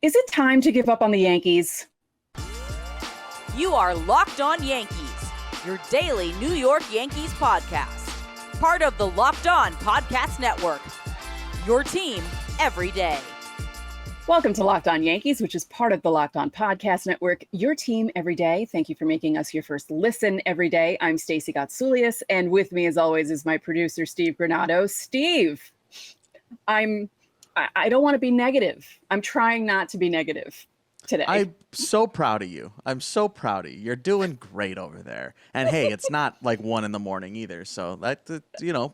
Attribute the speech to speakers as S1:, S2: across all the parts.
S1: Is it time to give up on the Yankees?
S2: You are Locked On Yankees, your daily New York Yankees podcast. Part of the Locked On Podcast Network, your team every day.
S1: Welcome to Locked On Yankees, which is part of the Locked On Podcast Network, your team every day. Thank you for making us your first listen every day. I'm Stacey Gotsoulias, and with me, as always, is my producer, Steve Granado. Steve, I don't want to be negative. I'm trying not to be negative today.
S3: I'm so proud of you. I'm so proud of you. You're doing great over there. And hey, it's not like 1 a.m. either. So that,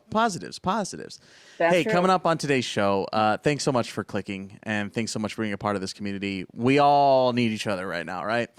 S3: positives.
S1: That's
S3: Hey,
S1: true.
S3: coming up on today's show, thanks so much for clicking and thanks so much for being a part of this community. We all need each other right now, right?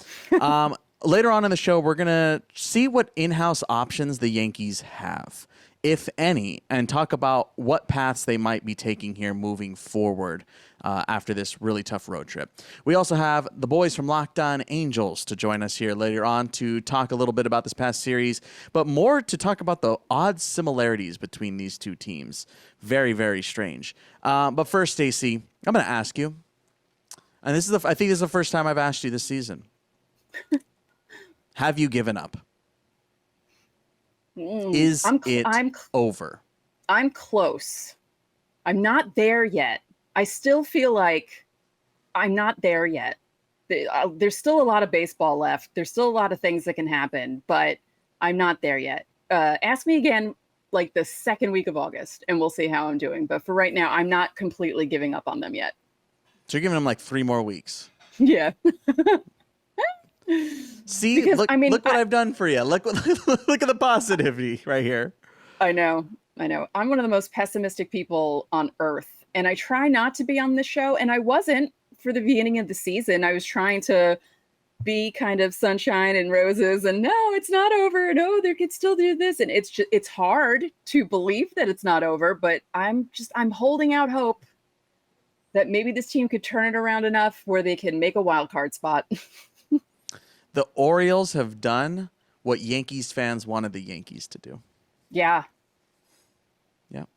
S3: Later on in the show, we're going to see what in-house options the Yankees have, if any, and talk about what paths they might be taking here moving forward after this really tough road trip. We also have the boys from Locked On Angels to join us here later on to talk a little bit about this past series, but more to talk about the odd similarities between these two teams. Very, very strange. But first, Stacey, I'm going to ask you, and I think this is the first time I've asked you this season. Have you given up? Is it over?
S1: I'm close. I'm not there yet. I still feel like I'm not there yet. There's still a lot of baseball left. There's still a lot of things that can happen, but I'm not there yet. Ask me again like the second week of August, and we'll see how I'm doing. But for right now, I'm not completely giving up on them yet.
S3: So you're giving them like 3 more weeks.
S1: Yeah.
S3: See,
S1: Because,
S3: look what I've done for you. Look at the positivity right here.
S1: I know. I'm one of the most pessimistic people on earth, and I try not to be on this show, and I wasn't for the beginning of the season. I was trying to be kind of sunshine and roses, and no, it's not over. No, they could still do this, and it's hard to believe that it's not over, but I'm holding out hope that maybe this team could turn it around enough where they can make a wild card spot.
S3: The Orioles have done what Yankees fans wanted the Yankees to do.
S1: Yeah. Yep.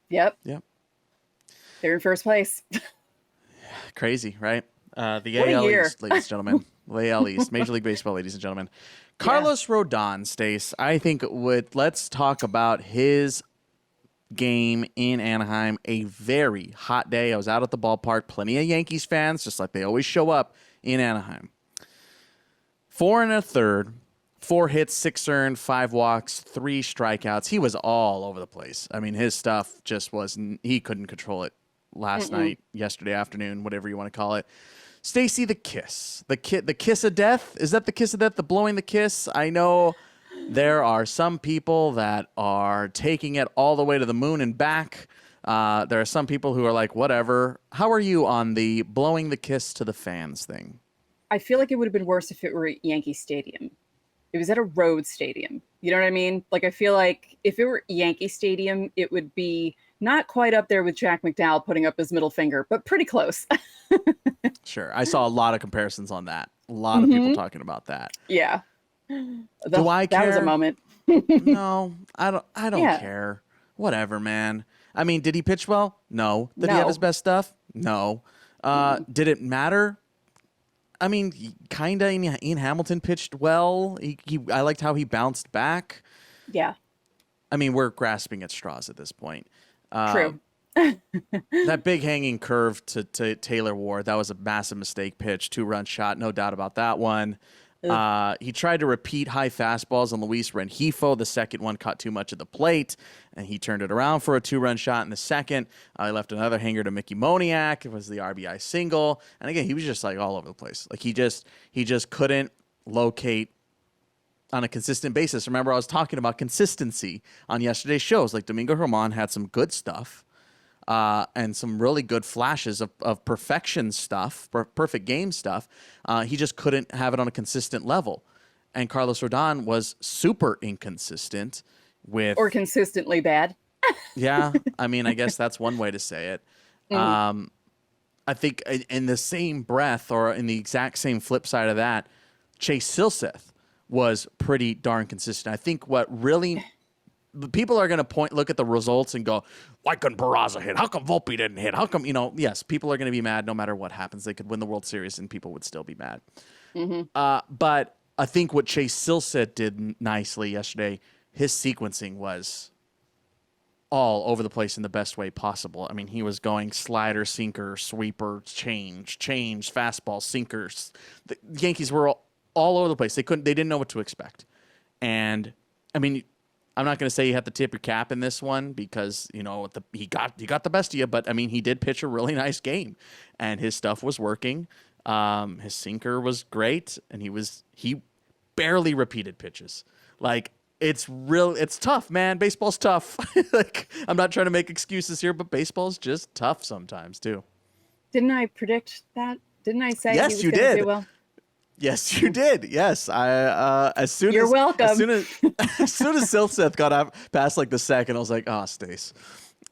S1: They're in first place.
S3: Crazy, right? The
S1: What a
S3: AL
S1: year.
S3: East, ladies and gentlemen. The AL East, Major League Baseball, ladies and gentlemen. Carlos Rodón, Stace, I think let's talk about his game in Anaheim. A very hot day. I was out at the ballpark. Plenty of Yankees fans, just like they always show up in Anaheim. 4 1/3, 4 hits, 6 earned, 5 walks, 3 strikeouts. He was all over the place. I mean, his stuff just he couldn't control it last night, yesterday afternoon, whatever you want to call it. Stacey, the kiss. The kiss of death? Is that the kiss of death, the blowing the kiss? I know there are some people that are taking it all the way to the moon and back. There are some people who are like, whatever. How are you on the blowing the kiss to the fans thing?
S1: I feel like it would have been worse if it were at Yankee Stadium. It was at a road stadium. You know what I mean? Like, I feel like if it were Yankee Stadium, it would be not quite up there with Jack McDowell putting up his middle finger, but pretty close.
S3: Sure. I saw a lot of comparisons on that. A lot of people talking about that.
S1: Yeah.
S3: Do I care?
S1: That was a moment.
S3: No, I don't care. Whatever, man. I mean, did he pitch well? No. Did he have his best stuff? No. Did it matter? I mean, kind of. Ian Hamilton pitched well. I liked how he bounced back.
S1: Yeah.
S3: I mean, we're grasping at straws at this point.
S1: True.
S3: That big hanging curve to Taylor Ward, that was a massive mistake pitch. 2-run shot, no doubt about that one. He tried to repeat high fastballs on Luis Rengifo. The second one caught too much of the plate, and he turned it around for a 2-run shot in the second. He left another hanger to Mickey Moniak. It was the RBI single. And again, he was just like all over the place. Like he just couldn't locate on a consistent basis. Remember, I was talking about consistency on yesterday's shows. Like Domingo Germán had some good stuff. And some really good flashes of perfection stuff, perfect game stuff. He just couldn't have it on a consistent level. And Carlos Rodón was super inconsistent with...
S1: Or consistently bad.
S3: Yeah, I mean, I guess that's one way to say it. I think in the same breath or in the exact same flip side of that, Chase Silseth was pretty darn consistent. I think what really people are going to look at the results and go, why couldn't Peraza hit? How come Volpe didn't hit? How come, yes, people are going to be mad no matter what happens. They could win the World Series and people would still be mad. But I think what Chase Silseth did nicely yesterday, his sequencing was all over the place in the best way possible. I mean, he was going slider, sinker, sweeper, change, fastball, sinkers. The Yankees were all over the place. They didn't know what to expect. And I mean, I'm not going to say you have to tip your cap in this one because, he got the best of you, but I mean, he did pitch a really nice game and his stuff was working. His sinker was great and he barely repeated pitches. Like, it's tough, man. Baseball's tough. Like, I'm not trying to make excuses here, but baseball's just tough sometimes too.
S1: Didn't I predict that? Didn't I say
S3: yes,
S1: he was going to do well?
S3: Yes, you did. Yes,
S1: You're welcome.
S3: As soon as Silseth got up past like the second, I was like, "Oh, Stace,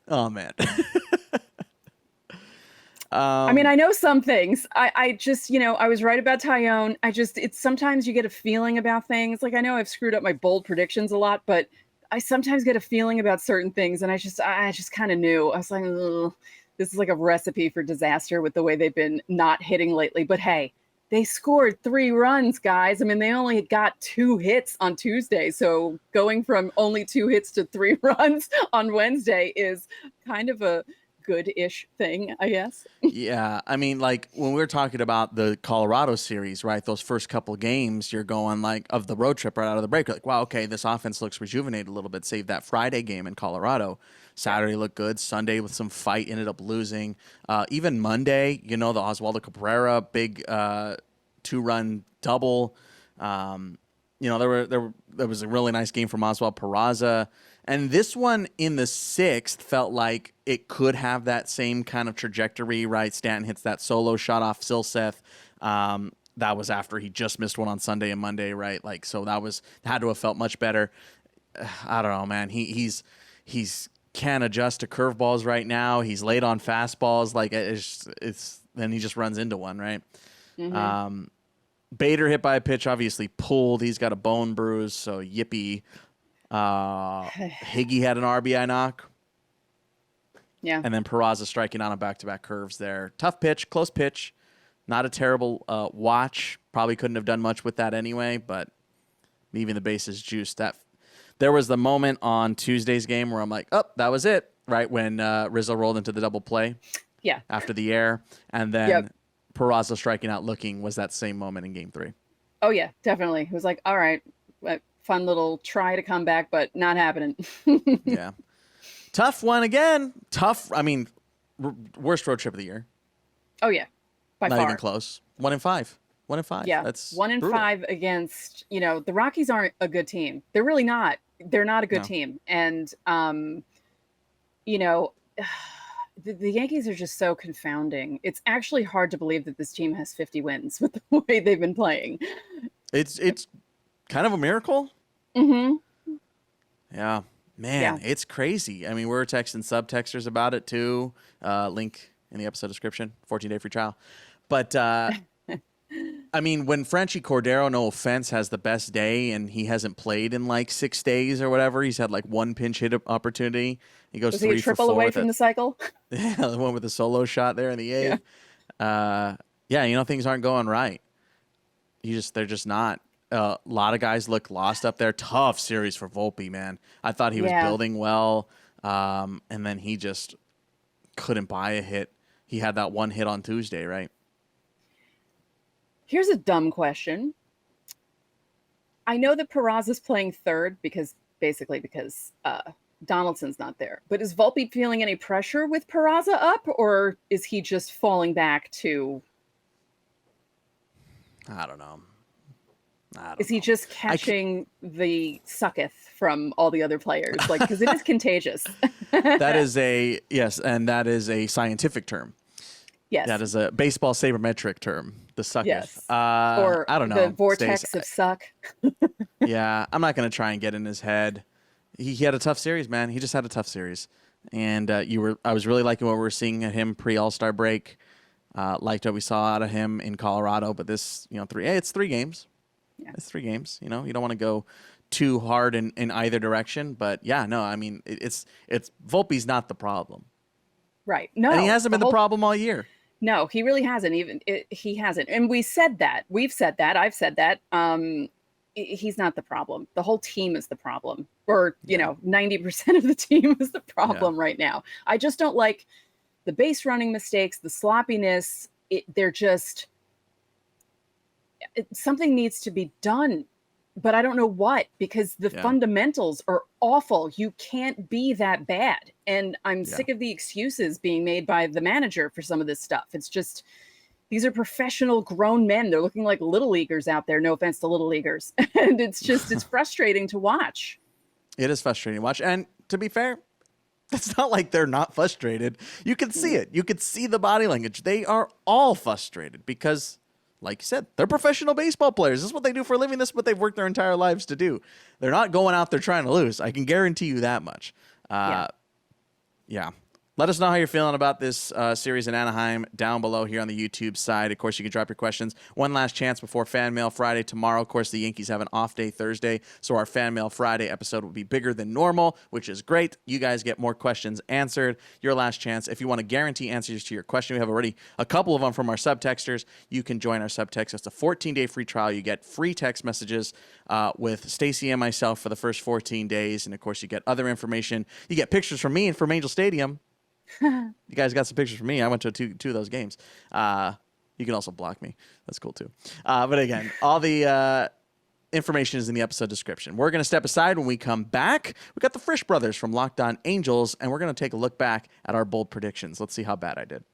S3: oh man."
S1: I mean, I know some things. I just, I was right about Tyone. It's sometimes you get a feeling about things. Like, I know I've screwed up my bold predictions a lot, but I sometimes get a feeling about certain things, and I just kind of knew. I was like, ugh, this is like a recipe for disaster with the way they've been not hitting lately. But hey, they scored 3 runs, guys. I mean, they only got 2 hits on Tuesday. So going from only 2 hits to 3 runs on Wednesday is kind of a good-ish thing, I guess.
S3: Yeah. I mean, like when we were talking about the Colorado series, right? Those first couple games, you're going like of the road trip right out of the break. You're like, wow, okay, this offense looks rejuvenated a little bit. Save that Friday game in Colorado. Saturday looked good. Sunday with some fight ended up losing. Even Monday, the Oswaldo Cabrera big 2-run double. There was a really nice game from Oswald Peraza. And this one in the 6th felt like it could have that same kind of trajectory, right? Stanton hits that solo shot off Silseth. That was after he just missed one on Sunday and Monday, right? Like, so had to have felt much better. I don't know, man. He's can't adjust to curveballs right now. He's late on fastballs. Like then he just runs into one, right? Mm-hmm. Bader hit by a pitch, obviously pulled. He's got a bone bruise, so yippee. Higgy had an RBI knock.
S1: Yeah.
S3: And then Peraza striking on a back-to-back curves there. Tough pitch, close pitch. Not a terrible watch. Probably couldn't have done much with that anyway, but leaving the bases juiced. There was the moment on Tuesday's game where I'm like, oh, that was it, right? When Rizzo rolled into the double play.
S1: Yeah.
S3: After the air. And then Peraza striking out looking was that same moment in Game 3.
S1: Oh, yeah, definitely. It was like, all right, fun little try to come back, but not happening.
S3: Yeah. Tough one again. Tough. I mean, worst road trip of the year.
S1: Oh, yeah. By
S3: Not
S1: far.
S3: even close. 1-5. 1-5.
S1: Yeah.
S3: That's
S1: 1-5 against, the Rockies aren't a good team. They're really not. They're not a good team. And, the Yankees are just so confounding. It's actually hard to believe that this team has 50 wins with the way they've been playing.
S3: It's kind of a miracle.
S1: Mm-hmm.
S3: Yeah. Man, It's crazy. I mean, we're texting subtexters about it too. Link in the episode description, 14-day free trial. But, I mean, when Franchy Cordero, no offense, has the best day and he hasn't played in like 6 days or whatever, he's had like 1 pinch hit opportunity. He goes 3 for 4. Was he a
S1: triple away from the cycle?
S3: Yeah, the one with the solo shot there in the 8th. Yeah. Things aren't going right. They're just not. A lot of guys look lost up there. Tough series for Volpe, man. I thought he was building well, and then he just couldn't buy a hit. He had that 1 hit on Tuesday, right?
S1: Here's a dumb question. I know that Peraza's playing third because Donaldson's not there. But is Volpe feeling any pressure with Peraza up, or is he just falling back to?
S3: I don't know.
S1: Is he just catching the sucketh from all the other players? Like, because it is contagious.
S3: That is and that is a scientific term.
S1: Yes.
S3: That is a baseball sabermetric term, the sucketh.
S1: Yes.
S3: Or I don't know.
S1: The vortex of suck.
S3: Yeah, I'm not going to try and get in his head. He had a tough series, man. He just had a tough series. And I was really liking what we were seeing at him pre-All-Star break. Liked what we saw out of him in Colorado, but this, it's 3 games. Yeah. It's 3 games. You don't want to go too hard in either direction. But yeah, no, I mean, it's Volpe's not the problem.
S1: Right. No.
S3: And he hasn't been the problem all year.
S1: No, he really hasn't. He hasn't. And we said that. We've said that. I've said that. He's not the problem. The whole team is the problem. Or, 90% of the team is the problem right now. I just don't like the base running mistakes, the sloppiness. Something needs to be done. But I don't know what, because the fundamentals are awful. You can't be that bad. And I'm sick of the excuses being made by the manager for some of this stuff. It's just, these are professional grown men. They're looking like little leaguers out there. No offense to little leaguers. And it's frustrating to watch.
S3: It is frustrating to watch. And to be fair, it's not like they're not frustrated. You can see it. You can see the body language. They are all frustrated because, like you said, they're professional baseball players. This is what they do for a living. This is what they've worked their entire lives to do. They're not going out there trying to lose. I can guarantee you that much. Yeah. Let us know how you're feeling about this series in Anaheim down below here on the YouTube side. Of course, you can drop your questions. One last chance before Fan Mail Friday tomorrow. Of course, the Yankees have an off day Thursday, so our Fan Mail Friday episode will be bigger than normal, which is great. You guys get more questions answered. Your last chance. If you want to guarantee answers to your question, we have already a couple of them from our subtexters. You can join our subtext. It's a 14-day free trial. You get free text messages with Stacy and myself for the first 14 days. And, of course, you get other information. You get pictures from me and from Angel Stadium. You guys got some pictures from me. I went to two of those games. You can also block me. That's cool, too. But again, all the information is in the episode description. We're going to step aside. When we come back, we got the Frisch brothers from Locked On Angels, and we're going to take a look back at our bold predictions. Let's see how bad I did.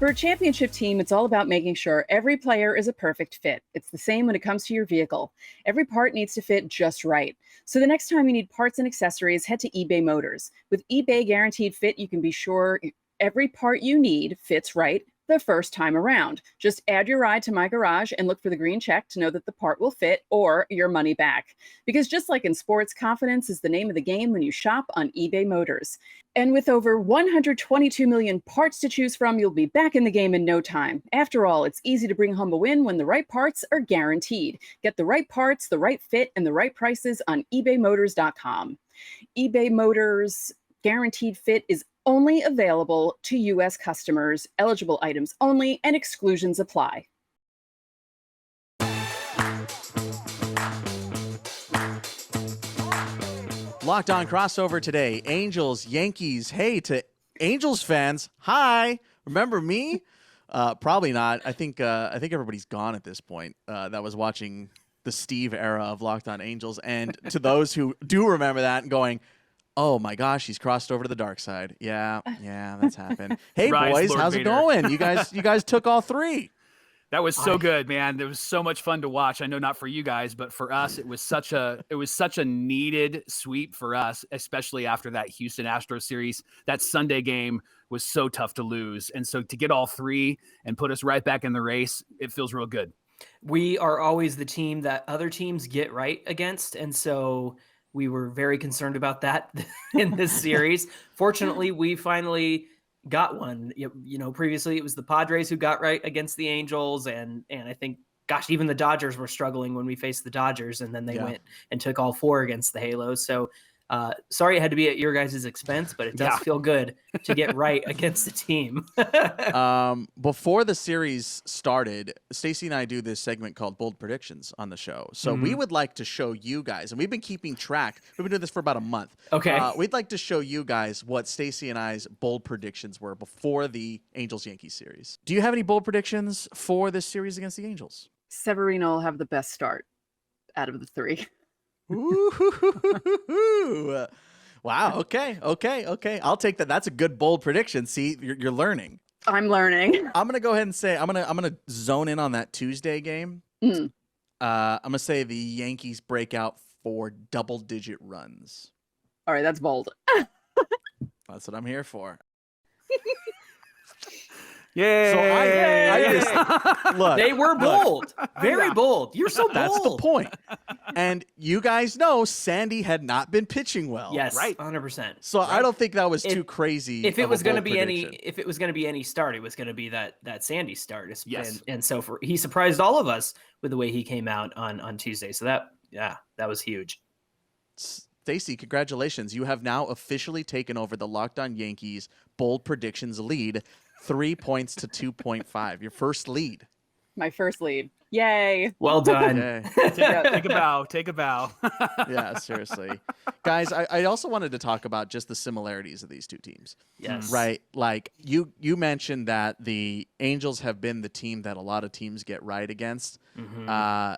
S1: For a championship team, it's all about making sure every player is a perfect fit. It's the same when it comes to your vehicle. Every part needs to fit just right. So the next time you need parts and accessories, head to eBay Motors. With eBay Guaranteed Fit, you can be sure every part you need fits right the first time around. Just add your ride to My Garage and look for the green check to know that the part will fit or your money back. Because just like in sports, confidence is the name of the game when you shop on eBay Motors. And with over 122 million parts to choose from, you'll be back in the game in no time. After all, it's easy to bring home a win when the right parts are guaranteed. Get the right parts, the right fit, and the right prices on ebaymotors.com. eBay Motors Guaranteed Fit is only available to U.S. customers, eligible items only, and exclusions apply.
S3: Locked On crossover today. Angels, Yankees. Hey, to Angels fans, hi. Remember me? Probably not. I think everybody's gone at this point that was watching the Steve era of Locked On Angels. And to those who do remember that and going, oh my gosh, he's crossed over to the dark side. Yeah, that's happened. Hey boys,
S4: Lord
S3: how's
S4: Vader.
S3: it going? You guys took all three.
S4: That was so good, man. It was so much fun to watch. I know not for you guys, but for us, it was such a needed sweep for us, especially after that Houston Astros series. That Sunday game was so tough to lose. And so to get all three and put us right back in the race, it feels real good.
S5: We are always the team that other teams get right against. And so we were very concerned about that in this series. Fortunately, we finally got one. Previously it was the Padres who got right against the Angels. And I think, gosh, even the Dodgers were struggling when we faced the Dodgers, and then they went and took all four against the Halos. So sorry it had to be at your guys' expense, but it does feel good to get right against the team.
S3: Before the series started, Stacey and I do this segment called Bold Predictions on the show. So we would like to show you guys, and we've been keeping track. We've been doing this for about a month.
S5: Okay.
S3: We'd like to show you guys what Stacey and I's bold predictions were before the Angels-Yankees series. Do you have any bold predictions for this series against the Angels?
S1: Severino will have the best start out of the three.
S3: Ooh. Wow. Okay. I'll take that. That's a good bold prediction. See, you're learning.
S1: I'm learning.
S3: I'm gonna go ahead and say I'm gonna zone in on that Tuesday game. I'm gonna say the Yankees break out for double-digit runs.
S1: All right, that's bold.
S3: That's what I'm here for.
S4: Yay!
S3: So I just look.
S5: They were bold, very
S4: Yeah.
S5: bold. You're so bold.
S3: That's the point. And you guys know Sandy had not been pitching well.
S5: Yes,
S4: Right.
S5: 100%.
S3: So I don't think that was
S5: If-
S3: too crazy.
S5: If it
S3: of a
S5: was going to
S3: bold
S5: be
S3: prediction.
S5: if it was going to be any start, it was going to be that Sandy start.
S4: Yes.
S5: And so he surprised all of us with the way he came out on Tuesday. So that was huge.
S3: Stacey, congratulations. You have now officially taken over the Locked On Yankees bold predictions lead, 3 points to 2.5. Your first lead.
S1: My first lead. Yay.
S5: Well done.
S3: Yay.
S4: Take a bow. Take a bow.
S3: Yeah, seriously. Guys, I also wanted to talk about just the similarities of these two teams.
S5: Yes.
S3: Right? Like you mentioned that the Angels have been the team that a lot of teams get right against.
S5: Mhm.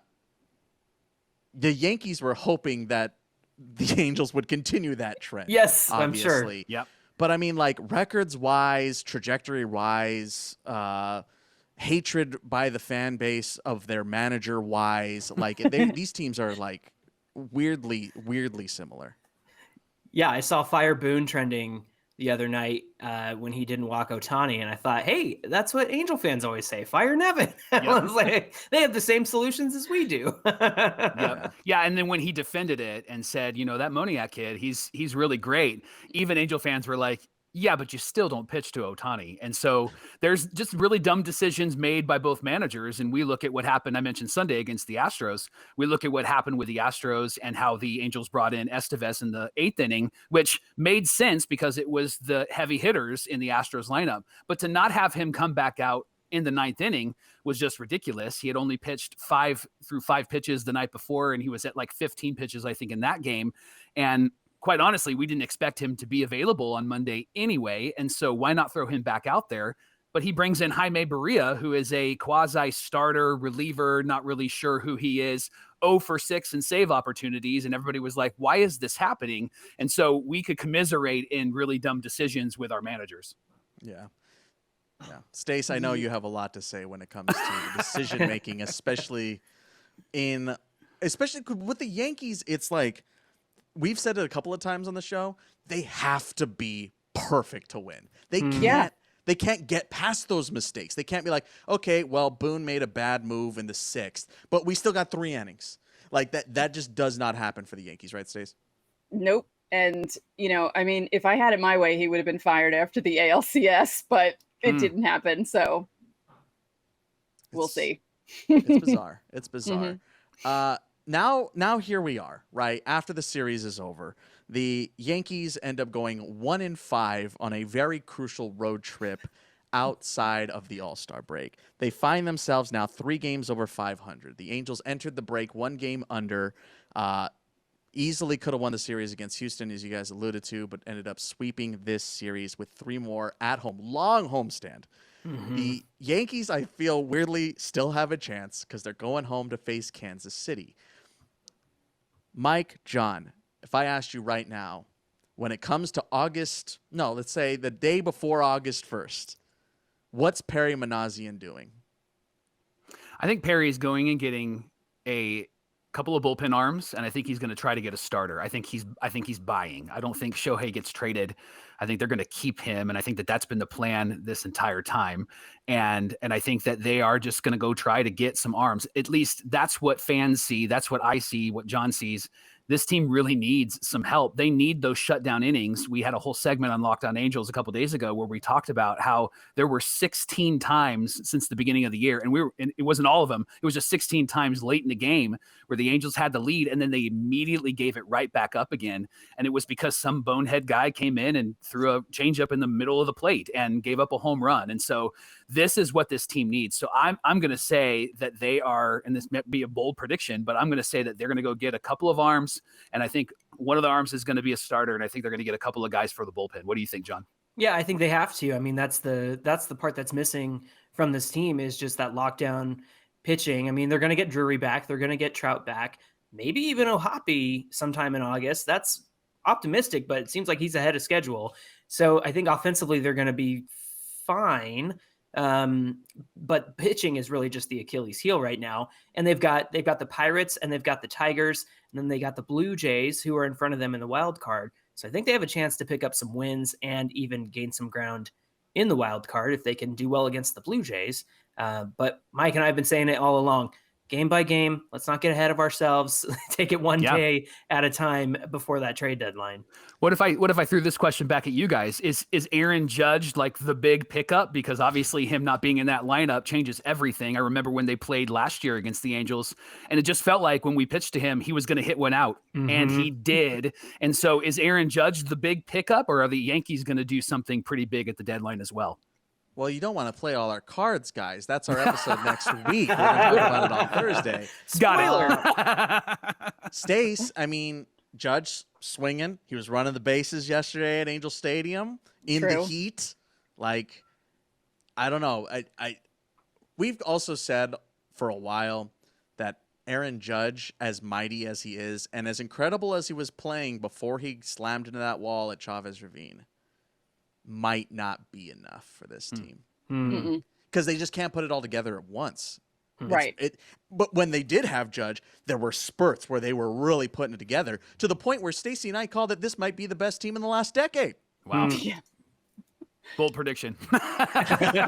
S3: The Yankees were hoping that the Angels would continue that trend.
S5: Yes, I'm sure.
S3: obviously.
S4: Yep.
S3: But I mean, like records-wise, trajectory-wise, hatred by the fan base of their manager-wise, like these teams are like weirdly similar.
S5: Yeah, I saw Fire Boone trending the other night when he didn't walk Ohtani, and I thought, hey, that's what Angel fans always say, fire Nevin. I was like, they have the same solutions as we do.
S4: Yep. Yeah, and then when he defended it and said, that Moniak kid, he's really great. Even Angel fans were like, yeah, but you still don't pitch to Ohtani. And so there's just really dumb decisions made by both managers. And we look at what happened. I mentioned Sunday against the Astros. We look at what happened with the Astros and how the Angels brought in Estevez in the 8th inning, which made sense because it was the heavy hitters in the Astros lineup. But to not have him come back out in the 9th inning was just ridiculous. He had only pitched 5 pitches the night before, and he was at like 15 pitches, I think, in that game. And quite honestly, we didn't expect him to be available on Monday anyway. And so why not throw him back out there? But he brings in Jaime Barría, who is a quasi starter reliever, not really sure who he is, 0 for 6 in save opportunities. And everybody was like, why is this happening? And so we could commiserate in really dumb decisions with our managers.
S3: Yeah. Stace, I know you have a lot to say when it comes to decision making, especially with the Yankees. It's like, we've said it a couple of times on the show, they have to be perfect to win. They can't get past those mistakes. They can't be like, okay, well, Boone made a bad move in the 6th, but we still got 3 innings. Like that just does not happen for the Yankees, right, Stace?
S1: Nope. And, I mean, if I had it my way, he would have been fired after the ALCS, but it didn't happen. So we'll see.
S3: It's bizarre. It's bizarre. Now here we are, right? After the series is over, the Yankees end up going 1-5 on a very crucial road trip outside of the All-Star break. They find themselves now 3 games over 500. The Angels entered the break 1 game under, easily could have won the series against Houston, as you guys alluded to, but ended up sweeping this series with 3 more at home. Long homestand. The Yankees, I feel weirdly, still have a chance because they're going home to face Kansas City. Mike, John, if I asked you right now, when it comes to let's say the day before August 1st, what's Perry Manassian doing?
S4: I think Perry's going and getting a couple of bullpen arms, and I think he's going to try to get a starter. I think he's buying. I don't think Shohei gets traded. I think they're going to keep him, and I think that's been the plan this entire time. And I think that they are just going to go try to get some arms. At least that's what fans see. That's what I see, what John sees. This team really needs some help. They need those shutdown innings. We had a whole segment on Locked On Angels a couple days ago where we talked about how there were 16 times since the beginning of the year, and it wasn't all of them. It was just 16 times late in the game where the Angels had the lead, and then they immediately gave it right back up again. And it was because some bonehead guy came in and threw a changeup in the middle of the plate and gave up a home run. And so this is what this team needs. So I'm going to say that they are, and this might be a bold prediction, but I'm going to say that they're going to go get a couple of arms. And I think one of the arms is going to be a starter, and I think they're going to get a couple of guys for the bullpen. What do you think, John?
S5: Yeah, I think they have to. I mean, that's the part that's missing from this team is just that lockdown pitching. I mean, they're going to get Drury back. They're going to get Trout back. Maybe even Ohapi sometime in August. That's optimistic, but it seems like he's ahead of schedule. So I think offensively they're going to be fine. But pitching is really just the Achilles heel right now. And they've got the Pirates and they've got the Tigers, and then they got the Blue Jays who are in front of them in the wild card. So I think they have a chance to pick up some wins and even gain some ground in the wild card if they can do well against the Blue Jays. But Mike and I have been saying it all along, game by game. Let's not get ahead of ourselves. Take it one day at a time before that trade deadline.
S4: What if I threw this question back at you guys? Is Aaron Judge like the big pickup? Because obviously him not being in that lineup changes everything. I remember when they played last year against the Angels, and it just felt like when we pitched to him, he was going to hit one out, and he did. And so is Aaron Judge the big pickup, or are the Yankees going to do something pretty big at the deadline as well?
S3: Well, you don't want to play all our cards, guys. That's our episode next week. We're going to talk about it on Thursday.
S4: Got it.
S3: Stace, I mean, Judge swinging. He was running the bases yesterday at Angel Stadium in the heat. Like, I don't know. We've also said for a while that Aaron Judge, as mighty as he is, and as incredible as he was playing before he slammed into that wall at Chavez Ravine, might not be enough for this team. Because they just can't put it all together at once.
S1: Right.
S3: But when they did have Judge, there were spurts where they were really putting it together to the point where Stacey and I called it this might be the best team in the last decade.
S4: Wow.
S1: Yeah.
S4: Bold prediction.
S3: I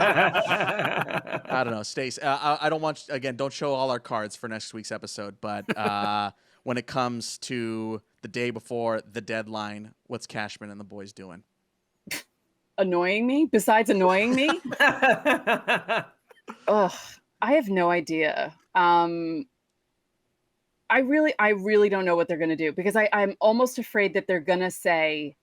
S3: don't know, Stace. I don't want, again, don't show all our cards for next week's episode, but when it comes to the day before the deadline, what's Cashman and the boys doing?
S1: Annoying me? Besides annoying me? Ugh, I have no idea. I really don't know what they're going to do, because I'm almost afraid that they're going to say,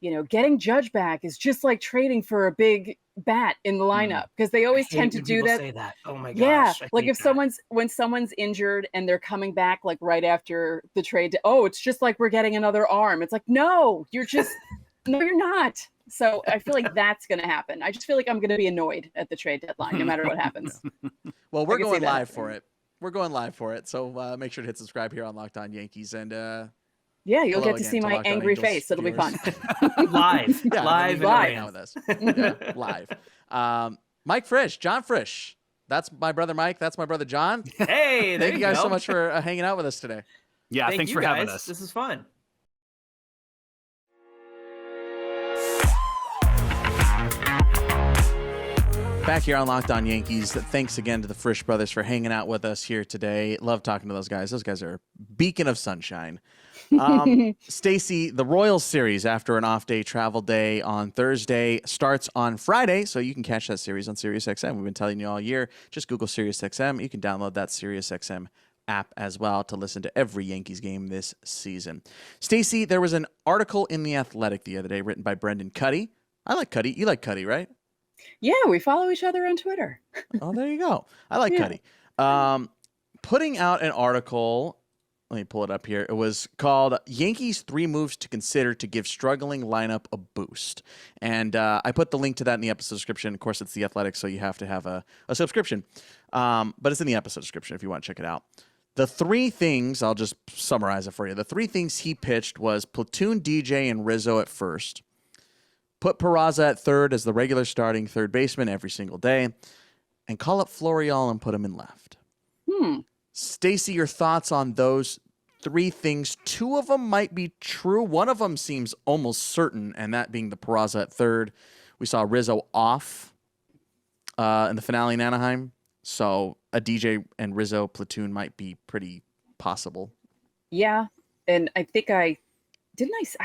S1: you know, getting Judge back is just like trading for a big bat in the lineup, because they always tend to do that.
S5: Say that. Oh my gosh.
S1: Yeah, like if when someone's injured and they're coming back like right after the trade, it's just like we're getting another arm. It's like, no, you're not. So I feel like that's going to happen. I just feel like I'm going to be annoyed at the trade deadline, no matter what happens.
S3: Well, we're going live for it. We're going live for it. So make sure to hit subscribe here on Locked On Yankees. And
S1: yeah, you'll get to see my angry face. It'll be fun.
S5: Live.
S3: Yeah,
S5: live.
S3: Hang out with us. Yeah, live. Mike Frisch, John Frisch. That's my brother Mike. That's my brother John.
S5: Hey,
S3: thank you guys so much for hanging out with us today.
S4: Yeah, thanks for having us.
S5: This is fun.
S3: Back here on Locked On Yankees. Thanks again to the Frisch brothers for hanging out with us here today. Love talking to those guys. Those guys are a beacon of sunshine. Stacey, the Royals series after an off-day travel day on Thursday starts on Friday, so you can catch that series on SiriusXM. We've been telling you all year. Just Google SiriusXM. You can download that SiriusXM app as well to listen to every Yankees game this season. Stacey, there was an article in The Athletic the other day written by Brendan Kuty. I like Kuty. You like Kuty, right?
S1: Yeah, we follow each other on Twitter.
S3: Oh, there you go. I like Kuty. Putting out an article, let me pull it up here. It was called Yankees 3 Moves to Consider to Give Struggling Lineup a Boost. And I put the link to that in the episode description. Of course, it's The Athletic, so you have to have a subscription. But it's in the episode description if you want to check it out. The 3 things, I'll just summarize it for you. The 3 things he pitched was platoon DJ and Rizzo at first. Put Peraza at third as the regular starting third baseman every single day, and call up Florial and put him in left. Stacey, your thoughts on those 3 things? 2 of them might be true. One of them seems almost certain, and that being the Peraza at third. We saw Rizzo off in the finale in Anaheim, so a DJ and Rizzo platoon might be pretty possible.
S1: Yeah, and I think I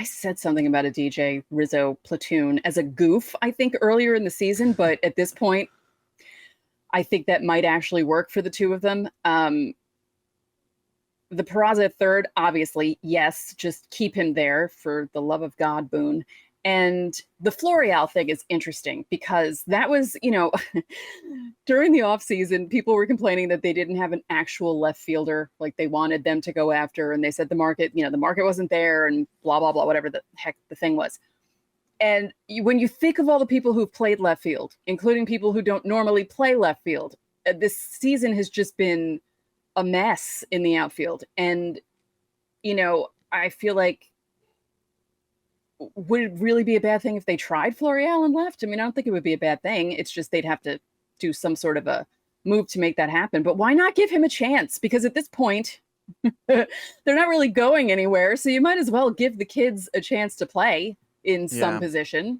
S1: said something about a DJ Rizzo platoon as a goof, I think, earlier in the season, but at this point, I think that might actually work for the 2 of them. The Peraza at third, obviously, yes, just keep him there for the love of God, Boone. And the Florial thing is interesting because that was, during the offseason, people were complaining that they didn't have an actual left fielder like they wanted them to go after. And they said the market wasn't there and blah, blah, blah, whatever the heck the thing was. And when you think of all the people who've played left field, including people who don't normally play left field, this season has just been a mess in the outfield. And, I feel like, would it really be a bad thing if they tried Florial and left? I mean, I don't think it would be a bad thing. It's just they'd have to do some sort of a move to make that happen. But why not give him a chance? Because at this point, they're not really going anywhere. So you might as well give the kids a chance to play in some position.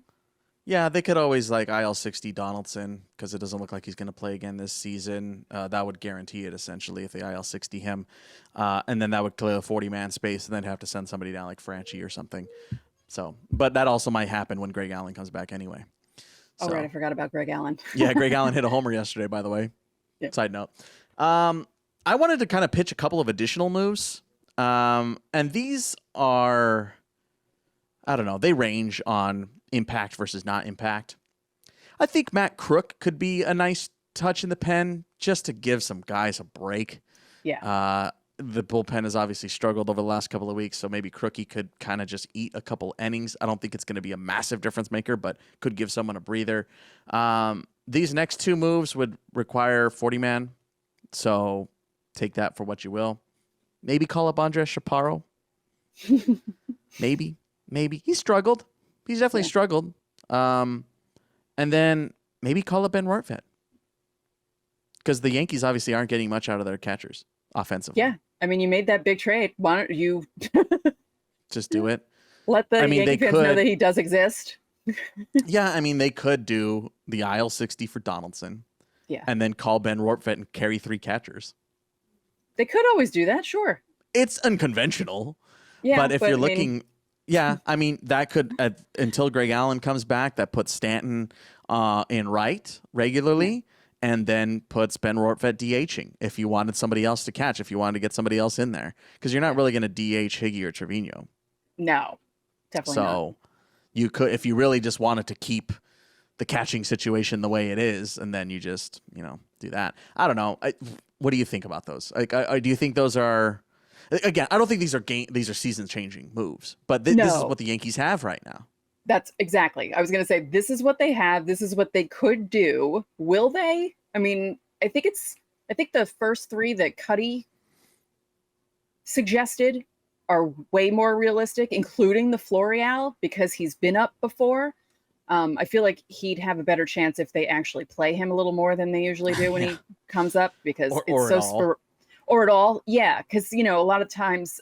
S3: Yeah, they could always like IL-60 Donaldson because it doesn't look like he's going to play again this season. That would guarantee it essentially if they IL-60 him. And then that would clear a 40-man space and then have to send somebody down like Franchy or something. So, but that also might happen when Greg Allen comes back anyway.
S1: Oh,
S3: So,
S1: right. I forgot about Greg Allen.
S3: yeah, Greg Allen hit a homer yesterday, by the way.
S1: Yeah.
S3: Side note. I wanted to kind of pitch a couple of additional moves. And these are, I don't know, they range on impact versus not impact. I think Matt Crook could be a nice touch in the pen just to give some guys a break.
S1: Yeah.
S3: The bullpen has obviously struggled over the last couple of weeks, so maybe Crookie could kind of just eat a couple innings. I don't think it's going to be a massive difference maker, but could give someone a breather. These next two moves would require 40-man, so take that for what you will. Maybe call up Andres Chaparro. Maybe. He struggled. He's definitely struggled. And then maybe call up Ben Rortvedt. Because the Yankees obviously aren't getting much out of their catchers offensively.
S1: Yeah. I mean, you made that big trade. Why don't you
S3: just do it?
S1: Let the Yankee fans know that he does exist.
S3: Yeah, I mean, they could do the IL-60 for Donaldson.
S1: Yeah.
S3: And then call Ben Rortvedt and carry 3 catchers.
S1: They could always do that, sure.
S3: It's unconventional.
S1: Yeah,
S3: but if you're looking... Yeah, I mean, that could, until Greg Allen comes back, that puts Stanton in right regularly and then puts Ben Rortvedt DHing if you wanted somebody else to catch, if you wanted to get somebody else in there. Because you're not really going to DH Higgy or Trevino.
S1: No, definitely not.
S3: So you could, if you really just wanted to keep the catching situation the way it is, and then you just, do that. I don't know. What do you think about those? Like, do you think those are... Again, I don't think these are season-changing moves, but this is what the Yankees have right now.
S1: That's exactly. I was going to say, this is what they have. This is what they could do. Will they? I mean, I think the first 3 that Kuty suggested are way more realistic, including the Florial, because he's been up before. I feel like he'd have a better chance if they actually play him a little more than they usually do when he comes up, because it's so or at all. Yeah. Cause a lot of times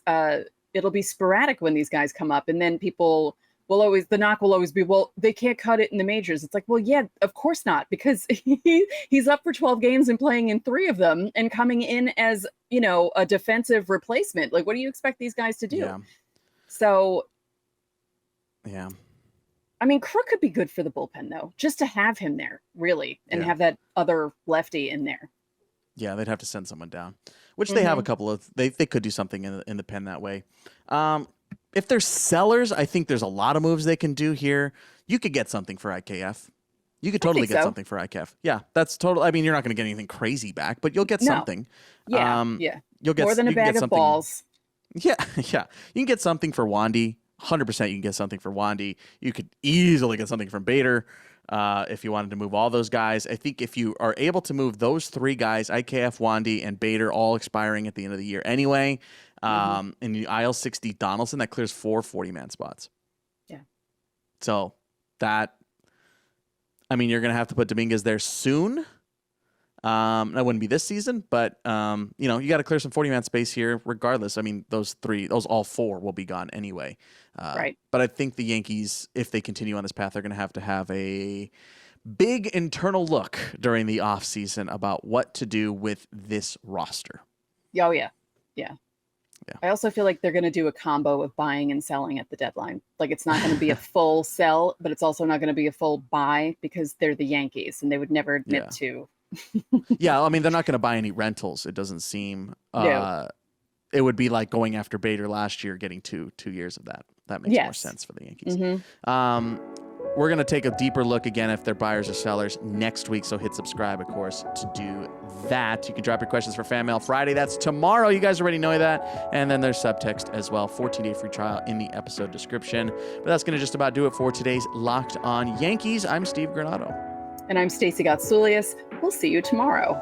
S1: it'll be sporadic when these guys come up, and then people the knock will always be, well, they can't cut it in the majors. It's like, well, yeah, of course not, because he's up for 12 games and playing in 3 of them and coming in as, a defensive replacement. Like, what do you expect these guys to do?
S3: Yeah.
S1: So,
S3: yeah.
S1: I mean, Crook could be good for the bullpen though, just to have him there really, and have that other lefty in there.
S3: Yeah, they'd have to send someone down, which they have a couple of. They could do something in the pen that way. If they're sellers, I think there's a lot of moves they can do here. You could get something for IKF. You could totally get something for IKF. Yeah, that's total. I mean, you're not going to get anything crazy back, but you'll get something.
S1: Yeah,
S3: You'll get
S1: more than a bag of balls.
S3: Yeah. You can get something for Wandy. 100% you can get something for Wandy. You could easily get something from Bader. If you wanted to move all those guys. I think if you are able to move those 3 guys, IKF, Wandy, and Bader, all expiring at the end of the year anyway, and the IL-60 Donaldson, that clears 4 40-man spots.
S1: Yeah.
S3: So that, I mean, you're going to have to put Dominguez there soon. That wouldn't be this season, but, you got to clear some 40-man space here regardless. I mean, those all 4 will be gone anyway.
S1: Right.
S3: But I think the Yankees, if they continue on this path, they're going to have a big internal look during the offseason about what to do with this roster.
S1: Oh, yeah. I also feel like they're going to do a combo of buying and selling at the deadline. Like, it's not going to be a full sell, but it's also not going to be a full buy, because they're the Yankees and they would never admit to.
S3: Yeah, I mean, they're not going to buy any rentals. It doesn't seem.
S1: No.
S3: It would be like going after Bader last year, getting two years of that. That makes more sense for the Yankees. We're going to take a deeper look again if they're buyers or sellers next week. So hit subscribe, of course, to do that. You can drop your questions for Fan Mail Friday. That's tomorrow. You guys already know that. And then there's subtext as well. 14-day free trial in the episode description. But that's going to just about do it for today's Locked On Yankees. I'm Steve Granado.
S1: And I'm Stacey Gotsoulias. We'll see you tomorrow.